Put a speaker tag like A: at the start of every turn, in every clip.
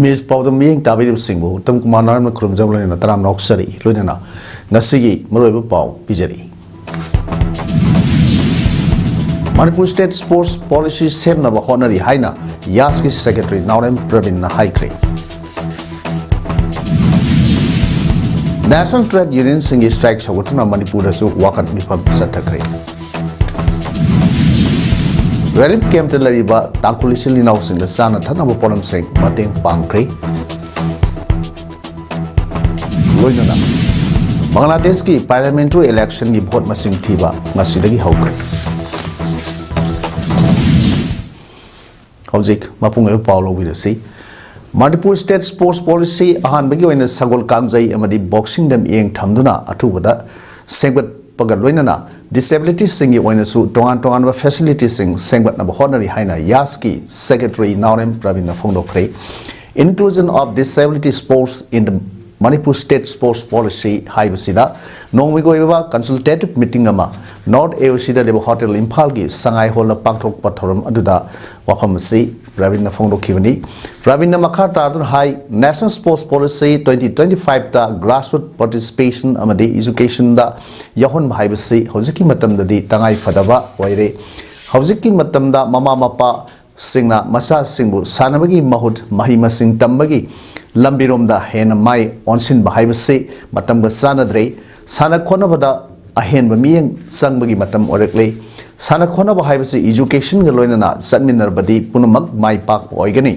A: Image PAODAM miyeng tabi singbo tam kumanar na kurum jamlan na taram noksari loina na ngasigi maroiba pau pijari. Manipur State Sports Policy sem na bahonari haina Yaski Secretary Naurem Pravin na haikre. National Trade Union singi strike shagutuna Manipur asu wakat mipam satakre. Relief camp lariba tangkulisil linaw sing sana thanaba polam sing mateng pangkre. Loina na Bangladesh ki parliamentary election gi vote masing thiba ngasidagi hawkre. Howzik mapung Paulo Vidasi Manipur State Sports Policy ahan bagi oina sagol kangjai amadi boxing dem eng thamduna athubada sengbat pagal loinana disability singi oina su tongan ba facility sing sengbat na bahonari haina Yaski Secretary Naurem Pravin na phongdokre. Inclusion of disability sports in the Manipur State Sports Policy haibasida nongwigo iba consultative meeting ama North AOC da Hotel Imphal gi sangai hall na pangthok pathoram aduda wafam si Pravin na phongdokhibani. Pravin na makha tardun high National Sports Policy 2025 da grassroots participation amadi education da yahon haibasi hojiki matam da di tangai fadaba waire hojiki matam da mama mapa singna masa singbu sanabagi mahut mahima sing tambagi lambirom da hena mai onsin bahaibasi matam ga sanadre sana khona bada ahen ba miyeng sangbagi matam orekle sana khona bahaibasi education ga loinana satminar badi punamak mai pak oigani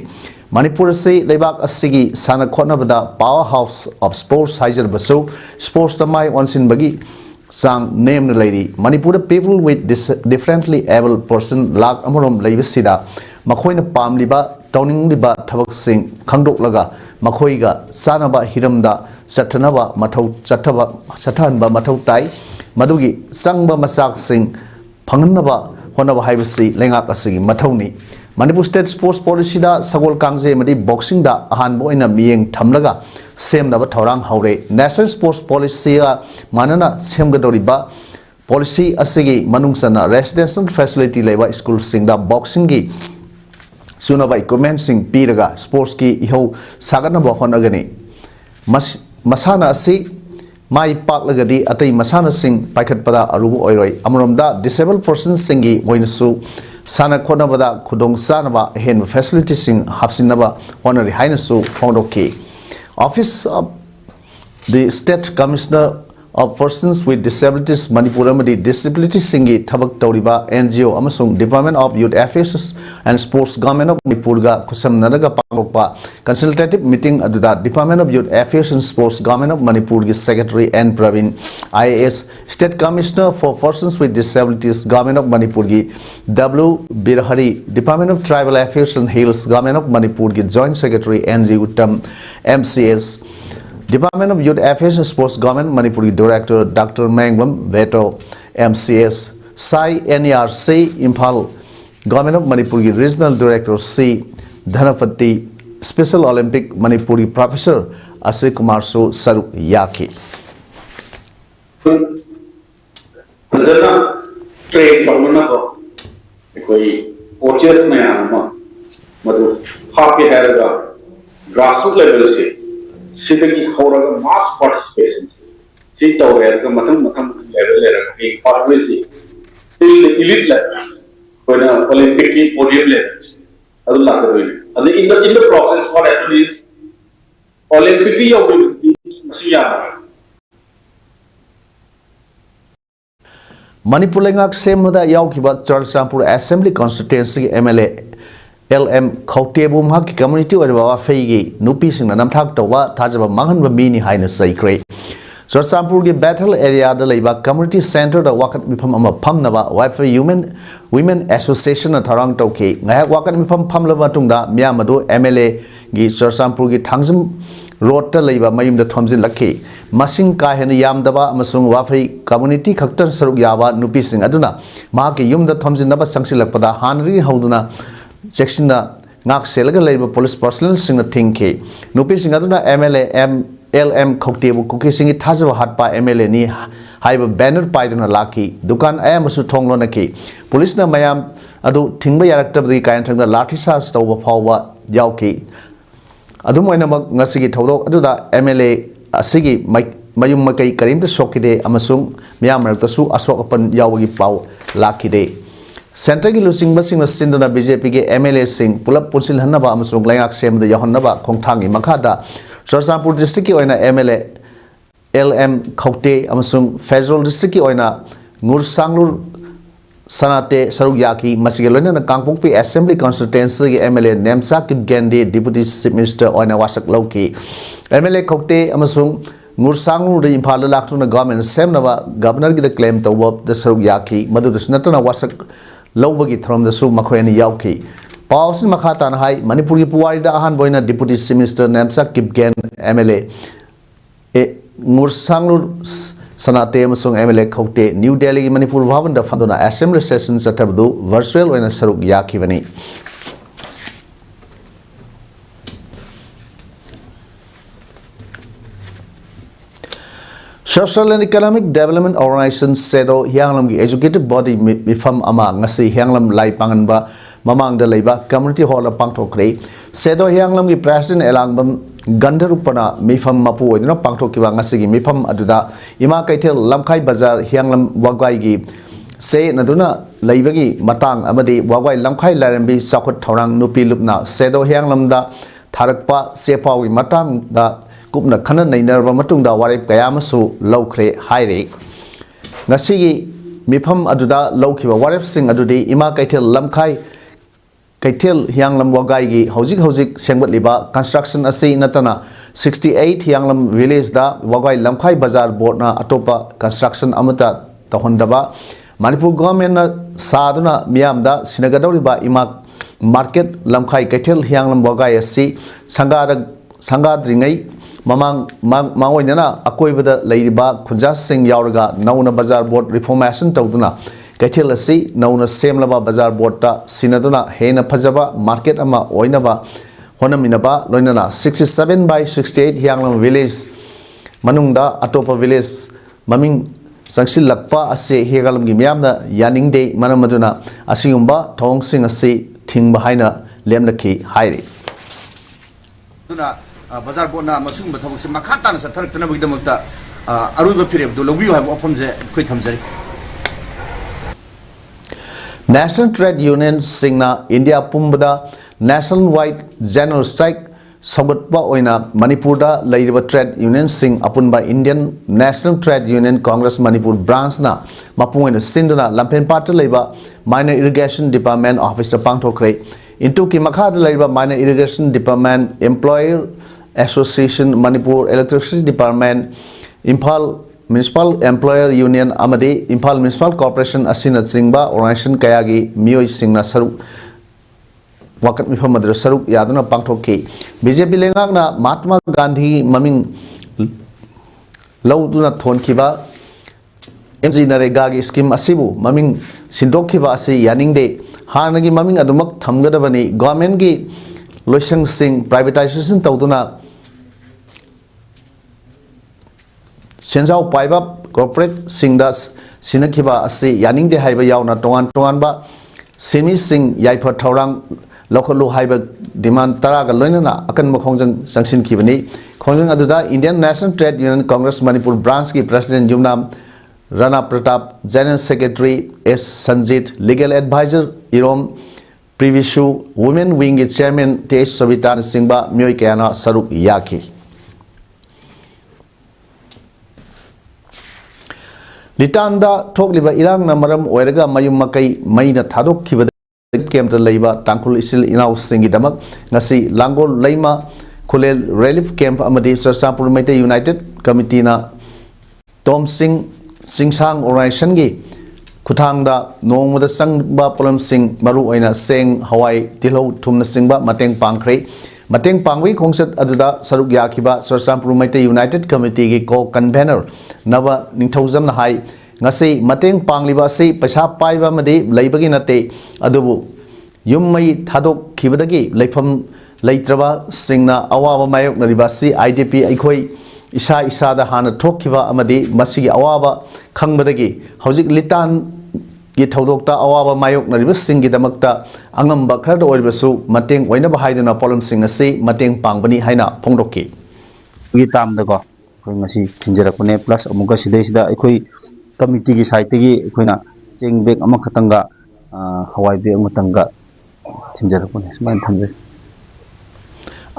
A: Manipur se lebak asigi sana khona bada powerhouse of sports haijar baso sports tamai onsin bagi sang name na lady Manipur people with differently able person lak amorom leibasida makhoina pamliba tawning liba thabak sing khangdok laga makhoiga sanaba hiramda sathanaba mathau sathanba mathau tai madugi sangba masak sing phangnaba honaba haibasi lengak asigi mathauni Manipur State Sports Policy da sagol kangje madi boxing da ahan boina miyeng thamlaga semnaba thorang haure National Sports Policy ga manana semgadoriba policy asigi manungsana residential facility leba school sing da boxing gi sunaba equipment sing piraga sports ki iho sagana bahon agani masana asi mai pak lagadi atai masana sing paikhat pada arubu oiroi amromda disabled persons singi oinasu sana khona bada khudong sanaba hen facility sing hapsinaba honori hainasu foundoki Office of the State Commissioner of Persons with Disabilities Manipur amadi disability singi thabak tawriba NGO amasung Department of Youth Affairs and Sports Government of Manipur ga kusamnanaga pangokpa consultative meeting aduda Department of Youth Affairs and Sports Government of Manipur gi Secretary N Pravin IAS State Commissioner for Persons with Disabilities Government of Manipur gi W Birhari Department of Tribal Affairs and Hills Government of Manipur gi Joint Secretary NG Uttam MCS Department of Youth Affairs and Sports Government Manipur Director Dr. Mangwam Veto MCS Sai NERC Imphal Government of Manipur Regional Director C Dhanapati Special Olympic Manipuri Professor Asik Kumar Su Saru Yaki
B: trade coaches grassroots level Sitting however mass participation. Sit over the Matam level always till the elite level when Olympic podium levels. And in the process, what happened is Olympic
A: Manipur lengak semada yaukiba Charsampur Assembly Constituency MLA LM Kautebum Haki community or Baba Fegi, Nupis in an Amtak Tawa, Tajaba Mahan Bamini Hina Sacred. So Sampurgi battle area the Labor Community Center, the Wakat Mipam Pamnava, Wife Women Association at Toronto K. I Wakat Mipam Pamlavatunda, Miamadu, MLA, Gi Sir Sampurgi Tangsum, Rota Labor Mayum the Tomzin Laki, Masing Kahan Yamdaba, Masung Wafi, Community Kaktan Sarugyava, Nupising Aduna, Maki Yum the Tomzin Naba Sangsilapada, Henry Hauduna. Section na ngak selaga labor police personnel sing na thinke nupi sing aduna MLA LM Khoktebu kuki singi thajawa hatpa MLA ni haiba banner paiduna laki dukan ayamasu thonglo na ki police na mayam adu thingba yaraktabdi kain thangda lathi charge tawba phawba yauki adum oinamak ngasigi thodok aduda MLA asigi mayum makai karimta sokide amasung miyam maraktasu asok apan yawagi pau lakide Central ki lusing basing na sinduna BJP ke MLA sing pulap punsil hanaba amasung langak semda yahannaba khongthangi makhada Sarsanpur district ki oina MLA LM Khawte amasung Federal district ki oina Ngursanglur Sanate Saruk Yaki Masigelona Kangpukpi Assembly Constituency MLA Nemsa Kip Gandhi Deputy Chief Minister oina wasak lauki MLA Khawte amasung Ngursanglur de Impala laktuna government semnaba governor ki the claim to work the Saruk Yaki madu desnatuna wasak lawbagi throm the su makhoyani yauki Pausin Makhatan Hai Manipur ki puwari da ahan boina Deputy Chief Minister Nemsa Kip Gan MLA Ngursanglur Sanate amasung MLA Khawte New Delhi Manipur Bhavan da fanduna assembly session satabdu virtual oina saruk yakivani Social and Economic Development Organization SEDO Hyanglam gi educated body mifam ama ngasi Hyanglam lai panganba mamang da leiba community hall pangthokre SEDO Hyanglam gi president elangbam Gandharupana mifam mapu oidina pangthokiba ngasi gi mifam aduda ima kaithel lamkhai bazar Hyanglam wagwai gi se naduna leibagi matang amadi wagwai lamkhai larambi sakhut thorang nupi lupna SEDO Hyanglam da tharakpa sepawi matang da kupna khana nainarba matungda warep kayamasu laukhre haire ngasigi mifam aduda laukhiba warep sing adudi ima kaithel lamkhai kaithel Hyanglam wagai gi hojik sengbat liba construction ase natana 68 Hyanglam village da wagai lamkhai bazar board na atopa construction amata tahondaba Manipur government na saduna miyam da sinagadoriba ima market lamkhai kaithel Hyanglam wagai ase sangadringai Mamang Mangoyana, Akoibada Ladiba, Kunjas Singh Yauraga, Nauna Bazar Board Reformation Toduna, Katilasi, Nauna Semlaba Bazar Board, Sinaduna, Hena Pazaba, Market Ama, Oinaba, Honaminaba, Loinana, 67 by 68 Hyanglam Village, Manungda, Atopa Village, Maming Sangsil Lakpa, Ase, Hegalam Gimiamna, Yaning Day, Manamaduna, Asiumba, Tong Sing Ase, Ting Bahina, Lemnaki, Hairi.
C: Bazar Bona Masum Batabus Makatan Satarkana with the Mota Aruba period, the Logu have opened the quick Hamzari.
A: National Trade Union Singna India Pumbada Nationwide General Strike Sobatba Oina Manipurda Ladiba Trade Union Sing upon by Indian National Trade Union Congress Manipur branch na Mapuin Sinduna Lampen Parta Labor Minor Irrigation Department Officer Pangtokre into Kimakad Labor Minor Irrigation Department Employer Association Manipur Electricity Department Impal Municipal Employer Union Amadi Impal Municipal Corporation Asina Singba Organization Kayagi Miyoi Singna Saruk Wakat Mifamadra Saruk Yaduna Pangtoki BJP Lengagna Mahatma Gandhi Maming Lauduna Thonkiba MG Naregagi Scheme Asibu Maming Sindokiba Asi Yaning De Hanagi Maming Adumak Thamgadabani Government Gi Loisang Sing Privatization Tauduna Senzao Paiba Corporate Singdas Sinakiba Ase Yaning de Haiba Yauna Tongan Ba Semi Sing Yaipa Taurang Local Haiba Demand Taraga Loinana Akan Makongjang Sangshin Kibani Kongjang Aduda Indian National Trade Union Congress Manipur Branch ki President Jumnam Rana Pratap General Secretary S. Sanjit Legal Advisor Irom Previshu Women Wing Chairman T. Sobitan Singba Myoy Kayana Saruk Yaki Litanda talk liba irang namaram oeraga mayum makai maina thadok kiba kemta leiba tangkul isil inau singi damak ngasi langol leima kulel relief camp amadi Sarsanpur Meite United Committee na Tom Singh Singsang Organization gi Kutangda nongmada sangba polam sing maru oina seng Hawaii tilho thumna singba mateng pangkre Mateng Pangwi Kongsat Aduda Saruk Yakiba Sarsanpur Meite United Committee gi co convener Nava Ningthozam na hai ngasi Mateng Pangliba se paisa paiba made leibagi nate adubu yummai thadok khibadagi leifam leitraba singna awaba mayok naribasi IDP aikoi isa da hana thokkiba amadi masigi awaba khangbadagi hojik litan की थौदोक्ता अवाबा मायोक्नरिबसिंगीदमक्ता अंगम्बा खरदा ओइबसु मतेंग ओइनबा हाइदुना पोलमसिंग असि मतेंग पांगबनी हाइना फोंदोक्की
D: time दको अखोई थिंजरपने plus अमुक सिदैसिदा अखोई committee की side की अखोइना Cheng bag अमखतंगा हवाई bag अमतंगा थिंजरपने सुमाइन थंजे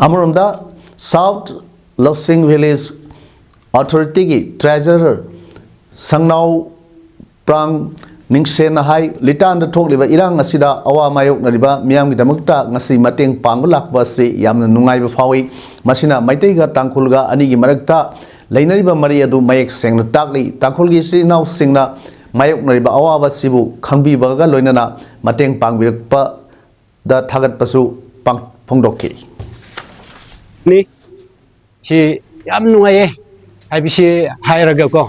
A: अमरोमदा south लवसिंग village authority की treasurer संगनाव प्रांग निंगसेन high लिटान थोकलिबा इरांग असिदा अवा मायोक्नरिबा मियामगिदमक्ता ngasi mateng pangba lakba se yamna nungaiba fawi masina maiteiga tangkhulga anigi marakta leinariba mari adu mayek sengna takli tangkhulgi si naw singna mayoknariba awaba sibu khangbiba ga loinana mateng pangbirpa da thagat pasu pang phongdokki
E: ni si yam nungaye haibisi hairaga ko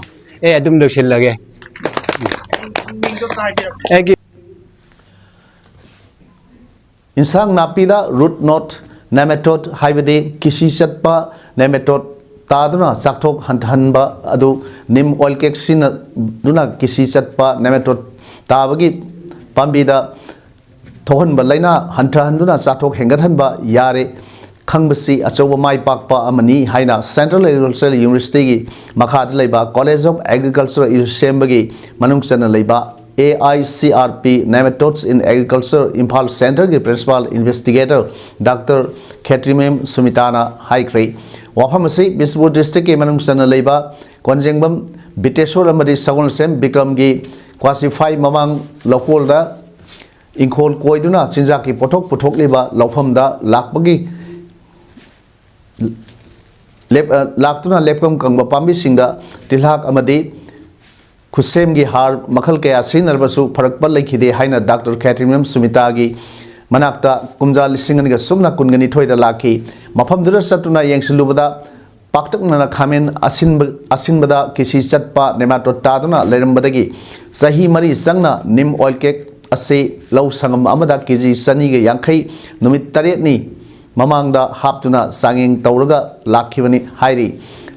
E: adum dosilage
A: इंसांग नापीदा root knot nematode हाइबदे किसी चटपा nematode तादुना साक्थोक हंथहनबा अदु निम oil cake सिन दुना किसी चटपा नेमेटोड ताबगी पांबीदा थोहनबा लैना हंथहनदुना साक्थोक हेंगथनबा यारे खंगबसी अचौबा माई पाकपा अमनी हाइना सेंट्रल एग्रीकल्चरल यूनिवर्सिटी की मखाद लैबा कॉलेज ऑफ एग्रीकल्चर सेंबगी मनुंगचन लैबा AICRP nematodes in agriculture Imphal Center की प्रिंसिपल इन्वेस्टिगेटर डॉक्टर खेत्रीमेम सुमिताना हाइक्रे वाफम से बिस्पुर डिस्ट्रिक्ट के मनुंगसन लैबा कोंजेंगबम बिटेश्वर अमदी सगुनसेम बिक्रम की क्वासिफाई ममांग लकोलदा इंखोल कोइदुना चिंजा की पोथोक पुथोक लेबा लौफमदा लाकबगी लाक्तुना लेपकम कंगबा पांबी सिंगा तिलहाक अमदी खुसेम की हार मखल कया सिनरबसु फरकपल लेखिदे हाइना डॉक्टर कैथरीन सुमिता की मनाक्ता कुमजा लिसिंगनिगा सुमना कुनगनी थोइदा लाखी मफमदुरा सतुना येंगसिलुबदा पाक्तकना खामेन असिनबदा किसी चटपा नेमाटोड तादुना लेरमबदगी सही मरी संगना निम ऑयल केक असे लौ संगम अमदा केजी सनीगे यांखै नुमित तरेटनी ममांगदा हापतुना सांगेंग तौरगा लाखिबनी हाइरी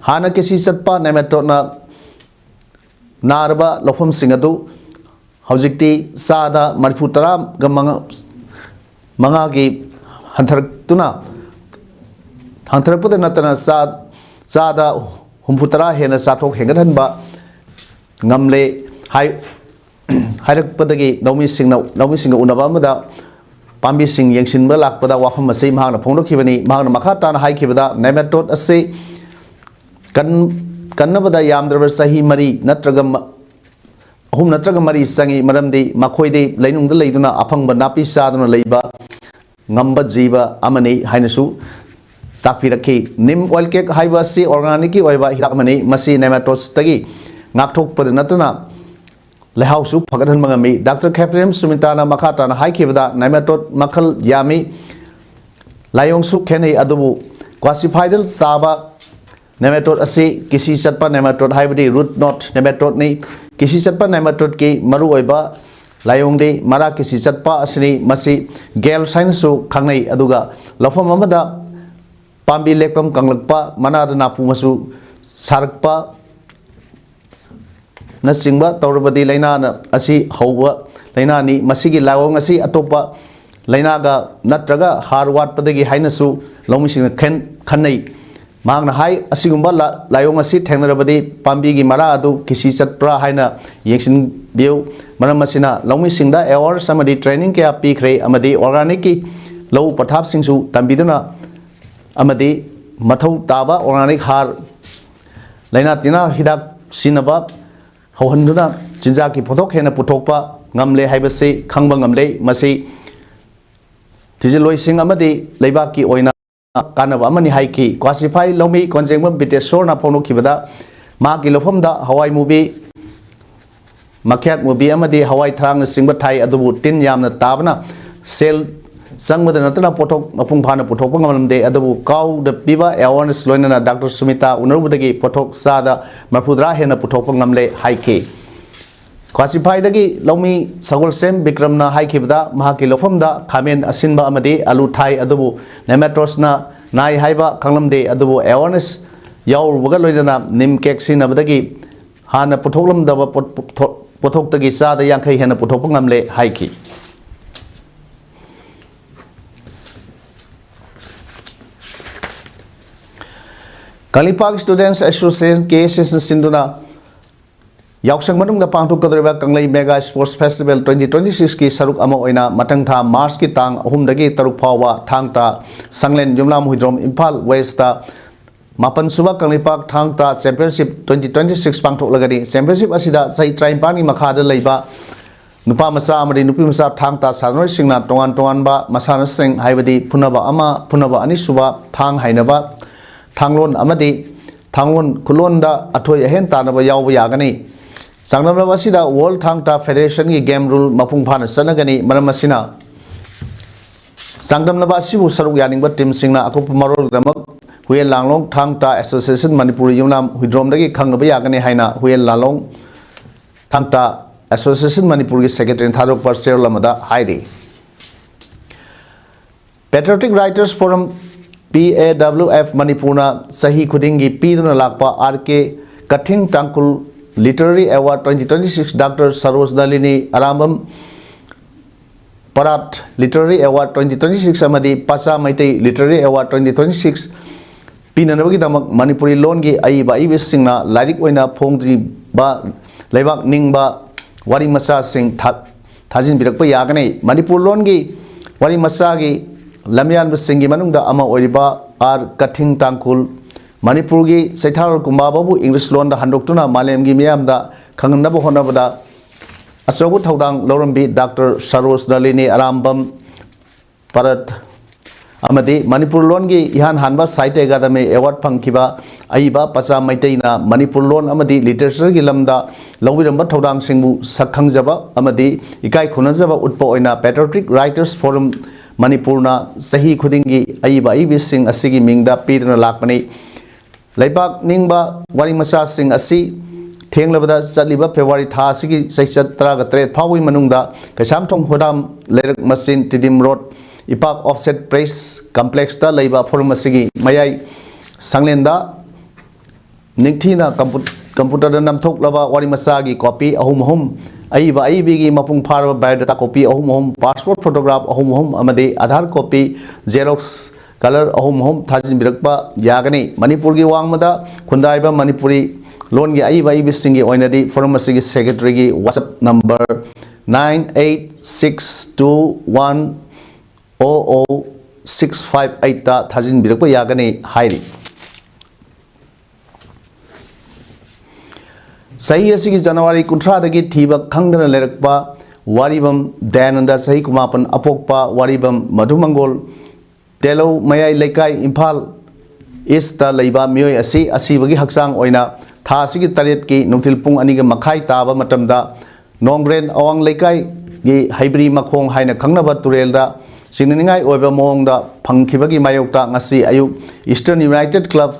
A: हाना किसी चटपा नेमाटोडना नारबा लौफम सिंगदु हौजिक्ति सादा मरफुतरा मंगा की हंथरक्तुना हंथरकपद नतना सादा हुमफुतरा हेना साथोक हेंगदहनबा ngamle hai hairappadagi naumi sing unaba amada pambi sing yengsinba lakpada wafam asei mahana phongdokhibani mahana makha tana haikibada nematode ase kannabada yamdraba sahi mari natraga ahum natraga mari sangi maramdi makhoi lainungda leiduna aphangba napi saduna leiba ngamba jiba amani hainasu takpirakhi nim oil cake haiba si organic ki oiba hidak mani masi nematodes tagi ngakthokpada natuna lehausu phagadhan mangami Dr. Captain Sumitana makhatana haikibada nematode makhal yami layongsu khenei adubu classified taba nematode ase kisi chatpa nematode haibadi root knot nematode ni kisi chatpa nematode ki maru oiba layongde mara kisi chatpa asini masi gel sign su khangnei aduga lofam amada pambi lekam kanglakpa manada napu masu sarakpa na singba tawrabadi laina na asi hauba laina ni masigi lawong asi atopa laina ga natraga harwat padagi hainasu lomising khanei magna hai asigumba layong asi thengrabadi pambi gi mara adu kisi chatpra haina yeksin biu maramasina lomising da award samadi training ke api khre amadi organic ki low pathap singsu tambiduna amadi mathau taba organic har laina tina hidak sinaba hauhanduna chinja ki photok hena puthokpa ngamle haibase khangba ngamle masi tijiloi sing amadi leiba ki oina kanaba amani haiki classify lomi konjengba bitesor na phono kibada ma ki lofam da hawai movie makyat movie amadi hawai thrang singba thai adubu tin yamna tabna sel sangmada natana pothok mapung phana puthokpa ngamlamde adubu kau da piba awareness loinana Dr. Sumita unurubudagi pothok sada mapudra hena puthokpa ngamle haiki classified dagi lomi sagol sem bikramna haikibda mahaki lofamda khamen asinba amadi alu thai adubu nematodes na nai haiba khanglamde adubu awareness yaur buga loinana nim kek sinabadagi hana puthoklam da पोथोक्तगी चादा यांखै हेन पुथोप ngamle haiki Kalipak Students Association cases sinduna Yaksang manung da pangtuk kadriba Kanglei Mega Sports Festival 2026 ki saruk ama oina matang tha Mars ki tang ahum dagi taruk phawa thang ta Sanglen Yumlam Huidrom Impal West ta Mapan suba Kalipak thang ta Championship 2026 pangtuk lagani Championship asida sai train pani makhada leiba Nupa masa amadi nupi masa thang ta sanoi singna tongan ba masana sing haibadi punaba ani suba thang hainaba Thanglon amadi Thanglon kulonda athoy hen tanaba yaw yagani Sangnam wasida World Thangta Federation ki game rule mapung phana sanagani maramasina Sangnam wasibu saruk yaning ba team singna akop marol damak Huyen Langlong Thangta Association Manipur Yumnam Huidrom dagi khangba yagani haina Huyen Langlong Thangta Association Manipur ki secretary thadok par ser lamada haidi Patriotic Writers Forum PAWF Manipurna Sahi Kudingi Piduna Lakpa RK Kathing Tangkul Literary Award 2026 Dr. Saros Dalini Arambam Parat Literary Award 2026 Amadi Pasa Maitei Literary Award 2026 Pinanabagi Damak Manipuri Longi Aiba Ibis Singna Ladik Oina Pongdi Ba Lebak Ningba Wari Masa Sing Thajin Birakpa Yagane Manipur Longi Wari Masagi Lamian Singi Manungda Ama Oriba Ar Kathing Tangkul Manipur gi Saithal Kumbabu English Lon da Handoktuna Malem gi Miam da Kanganaba Honabada Asobu Thaudang Lorambi Dr. Saros Dalini Arambam Parat Amadi Manipur Lon gi Ihan Hanba Saite Gadame Award Pangkiba Aiba Pasa Maiteina Manipur Lon Amadi Literature gi Lamda Lawiramba Thaudang Singbu Sakhangjaba Amadi Ikai Khunanjaba Utpa Oina Patriotic Writers Forum Manipurna Sahi Khudingi Aiba Ibis Sing Asigi Mingda Piduna Lakmani Laibak Ningba Wari Masa Sing Asi Tenglabada Saliba February Tha Sigi Saichat Traga Tret Pawi Manungda Kasham Thong Hodam Lerak Masin Tidim Road Ipak Offset Press Complex Da Laiba Forum Asigi Mayai Sanglenda Ningthina Computer Namthok Laba Wari Masagi copy Ahum Aiba Aibigi Mapung Parva Biodata copy Ahum Passport Photograph Ahum Amade Aadhaar copy Xerox Color Ahum Thajin Birakpa Yagani Manipur gi Wangmada Kundaiba Manipuri Loan gi Aiba Ibisingi Oinadi Forum Asigi Secretary gi WhatsApp number 9862100658 ta Thajin Birakpa Yagani Hairi Sahi asigi January kuntra dagi thiba khangdana lerakpa waribam Dayananda Sahi Kumapan Apokpa waribam Madhumangol Telo Mayai Lekai Impal East Laiba Myoy Asibagi Haksang Oina Tha asigi taret ki nungtil pung aniga makhai taba matamda Nongren Awang Lekai gi Haibri Makhong haina khangnaba turelda singningai oiba mongda phangkhibagi mayokta ngasi ayuk Eastern United Club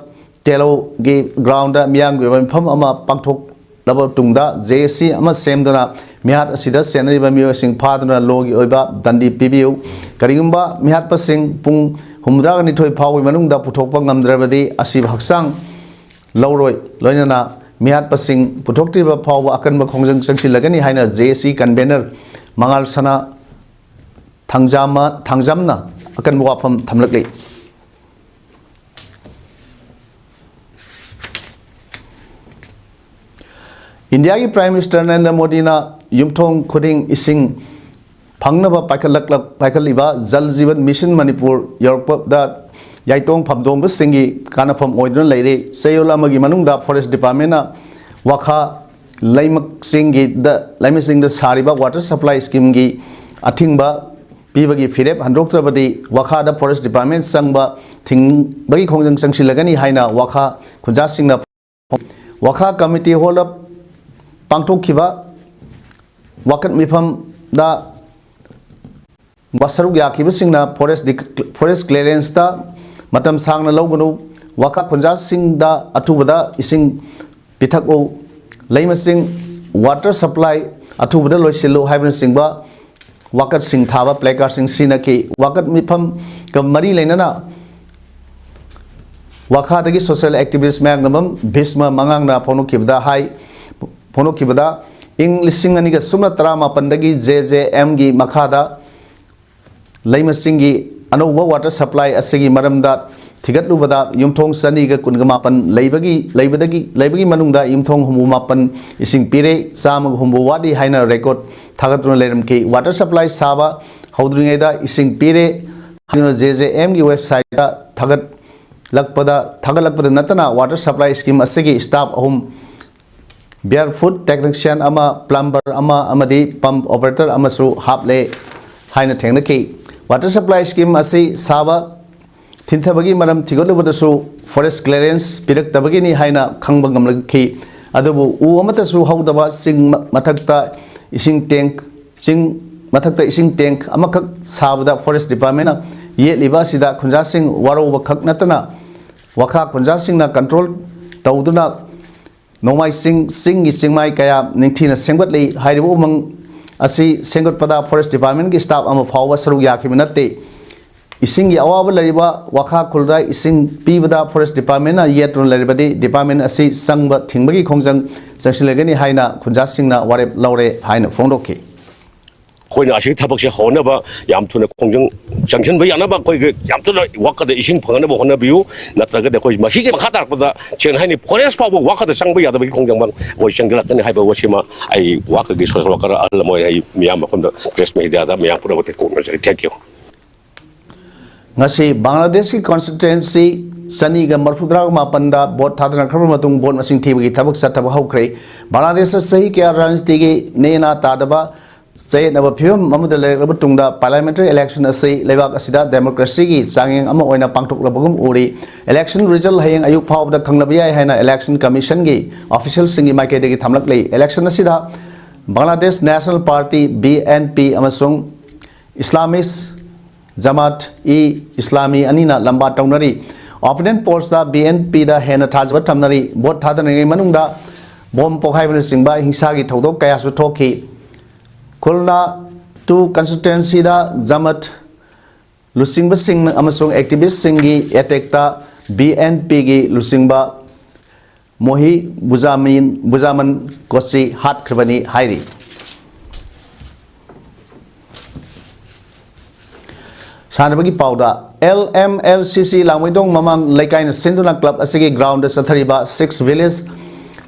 A: Telo gi ground da miang gi pham ama pangthok Labo Tungda JC ama semdana mihat asida senari ba miyo sing phaduna logi oiba dandi PBU karigumba mihat pasing pung humdra ni thoi phawi manungda puthokpa ngamdrabadi asib haksang lawroi loinana mihat pasing puthokti ba phawa akanba khongjang changsilagani haina JC convener mangal sana thangjamna akanba wafam thamlakli India ki Prime Minister Narendra Modi na Yumthong Khuding Ising Phangnaba Paikaliba Jal Jeevan Mission Manipur Yorpa da Yaitong Phamdong Singi Kanafam Oidron Lady Sayola Magi Manungda Forest Department na Wakha Laimak Singi the Laimak Sing the Sariba Water Supply Scheme gi Athingba Pibagi Firep Handroktrabadi Wakha the Forest Department Sangba Thing Bagi Khongjang Sangsilagani Haina Wakha Khunja Singna Wakha Committee hold up Pangtok Kiba Wakat Mifam da Wasaruk Yakiba Singna Forest Clearance da Matam Sangna Logunu Waka Punja Sing da Atubada Ising Pitako Laima Sing Water Supply Atubada Loisilu Hybrid Singba Wakat Sing Thaba Placard Sing Sinaki Wakat Mifam Kamari Lenana Waka Social Activist Magnum Bhisma Mangangna Ponokibda High Ponokibada ing lising ani ga sumna tara mapandagi JJM gi makhada leimasingi anoba water supply asigi maramda thigatlubada yumthong sani ga kunga mapan leibagi manungda yumthong humu mapan ising pire samag humbu wadi haina record thagatuna leram ki water supply saba haudringeda ising pire JJM gi website da thagalakpada natana water supply scheme asigi staff hum barefoot technician ama plumber ama amadi pump operator amasu haple haina thengna ki water supply scheme asi saba tinthabagi maram tigolubadasu forest clearance pirak tabagi ni haina khangba ngamlaki adubu u amatasu haudaba sing mathakta ising tank amakak sabada forest department ye liba sida khunja sing waroba khak natana wakha khunja sing na control tawduna nomai sing mai kaya ningthina sengbat lei hairibu mang asi senggot pada forest department ki staff ama phawa saru yakhiminate ising gi awaba lariba wakha khulda ising pibada forest department na yetron laribadi department asi sangba thingbagi khongjang sangsilegani haina khunja singna warep laure haina phongdoki
F: koina ashi thabak se hona ba yam thuna khongjang sanction ba yana ba koi yam thuna waka da ising phangana ba hona biu natraga de koi mashi ke khata ba chen haini forest pa waka da sang ba yada ba khongjang ba oi sangla kan hai ba wasima ai waka gi social worker al moi ai miyam ba khonda press media da miyam pura ba ko thank you
A: ngasi Bangladesh ki constituency sani ga marfudra ma panda bot thadna khar matung bot masing thibagi thabak sataba haukhre Bangladesh sahi ke rajniti ge nena tadaba say naba phim mamada le tungda parliamentary election asai lebak asida democracy gi changeng ama oina pangthok labagum uri election result hayeng ayuk phawda khanglabia haina election commission gi official singi maike de gi thamlak lei election asida Bangladesh National Party BNP amasung Islamist Jamaat Islami anina lamba taunari opponent polls da BNP da hena thajba thamnari bot thadana ngai manungda bom pokhai ban singba hingsa gi thodok kaya su thoki Kulna to constituency da Jamaat lusingba sing amasung activist singi etekta BNP gi lusingba mohi buzaman kosi hat khrbani hairi Sanabagi Pauda LMLCC Langwidong Mamang Laikai Sinduna Club Asigi Ground Sathariba 6 Village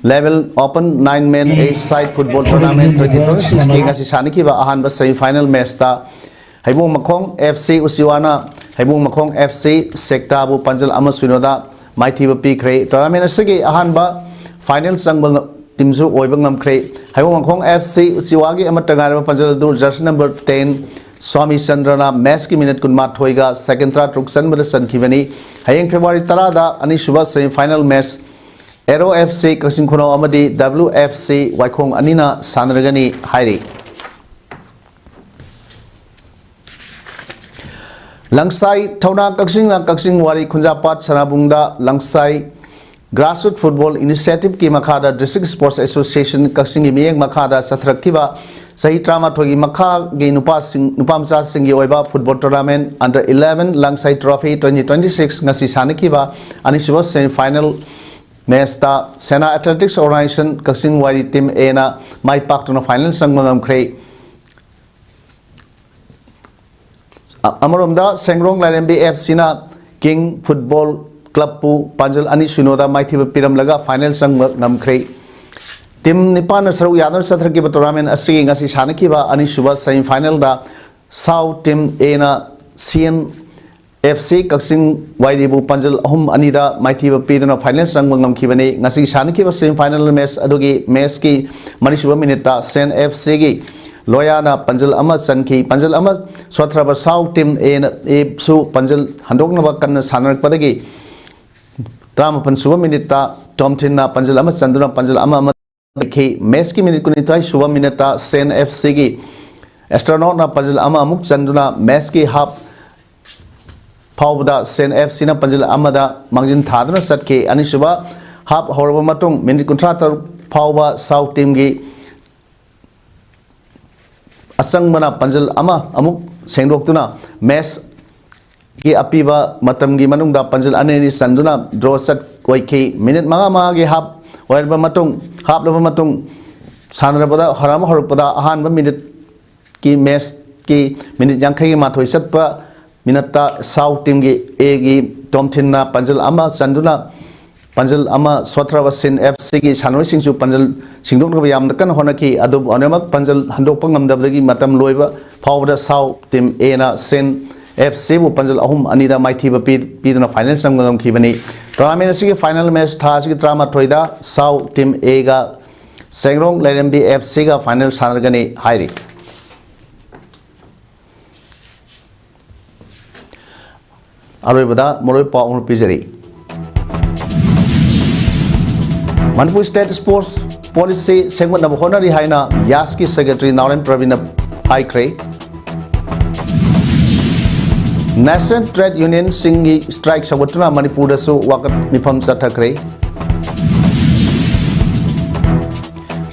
A: Level Open 9 Men 8 Side Football Tournament 2026 King Asi Sanikiba Ahanba Semi Final Match ta Haibung Makong FC Usiwana Haibung Makong FC Sektabu Panjal Amaswinoda Maithiba Pikre Tournament Asigi Ahanba Final Sangbang Timsu Oibangam Kre Haibung Makong FC Usiwagi Amatagara Panjal Dur Jersey number 10 Swami Chandrana match ki minute kun mat hoiga second third ruksan bada san khivani hayeng February 10 da ani suba semi final match Aero FC Kasing Khono amadi WFC Waikhong anina sanragani hairi Langsai Thauna Kaksing Wari Khunjapat Sanabungda Langsai Grassroots Football Initiative ki makhada District Sports Association Kaksing miyeng makhada sathrakkiba Sahi Trama Thogi Makha gi Nupamsa Singi Oiba Football Tournament Under 11 Langsai Trophy 2026 ngasi sanikiba ani suba semi final match ta Sena Athletics Organization Kaksing Wari Team A na mai pak to final sangmangam khrei Amaromda Sengrong LMB FC na King Football Club pu Panjal ani sunoda maithiba piram laga final sangmangam khrei Tim Nipan Saru Yadam Sathrakiba tournament asigi ngasi sanakiba ani suba semi final da South Team A na CN FC Kaksing Waidibu Panjal Ahum Anida Maithiba Pidana final sangmangam kibani ngasi sanakiba semi final match adugi match ki mari suba minute CN FC gi Loyana Panjal Ama Sanki Panjal Ama Swatraba South Team A na su Panjal Handoknaba kan sanak padagi Tramapan suba minute Tomtin na Panjal Ama Sanduna Panjal Ama Ki match ki minute kunitai suba minute Sen FC gi astronaut na Panjal Ama amuk Sanduna match ki half Pauda Sen FC na Panjal Ama da mangjin thadana satke ani suba half horba matung minute kuntra Pauba South Team gi asang mana Panjal Ama amuk sengdoktuna match ki apiba matam gi manung da Panjal aneni Sanduna draw sat koi ki minute manga gi half Whereby matung hap laba matung सानरबदा हराम हरपदा अहानब minute की match की minute यांखई की माथोई सत्पा मिनटा south team की ए की टॉमथिन पंजल अमा चंदुना पंजल अमा सोत्रब सिन FC की सानोई सिंगसु पंजल सिंगदोक याम कन होनकी अदुब अनेमक पंजल हंदोक ngamdabdagi matam loiba phawda South team A ना सिन एफसी बु पंजल अहुम अनिदा माइथीब पीदना फाइनल संगम खीबनी टूर्नामेंट असि फाइनल मैच था असि ड्रामा थोइदा साउथ टीम ए गा सेंग्रोंग लेरमबी एफसी का फाइनल सानरगनी हाइरी अरोइबदा मोरोइ पाउन पिजरी मनपुर स्टेट स्पोर्ट्स पॉलिसी सेंगमनब होनरी हाइना यास की सेक्रेटरी नारायण प्रवीण हाइक्रे नेशनल ट्रेड यूनियन सिंगी स्ट्राइक सवतुना मणिपुर दसु वाकत मिफम चथखरे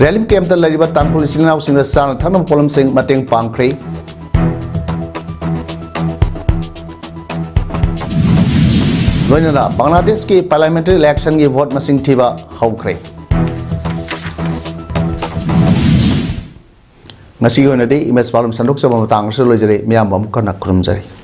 A: रैली कैंप लरिबा तांगपुर सिंगनाव सिंग साना थनम पोलम सिंग मतेंग पांखरे लोइनना बांग्लादेश की पार्लियामेंट्री इलेक्शन की vote मसिंग थीबा हौखरे ngasi hoinadi image palum sandok sabam tang se loijare miyam bam kana khurumjari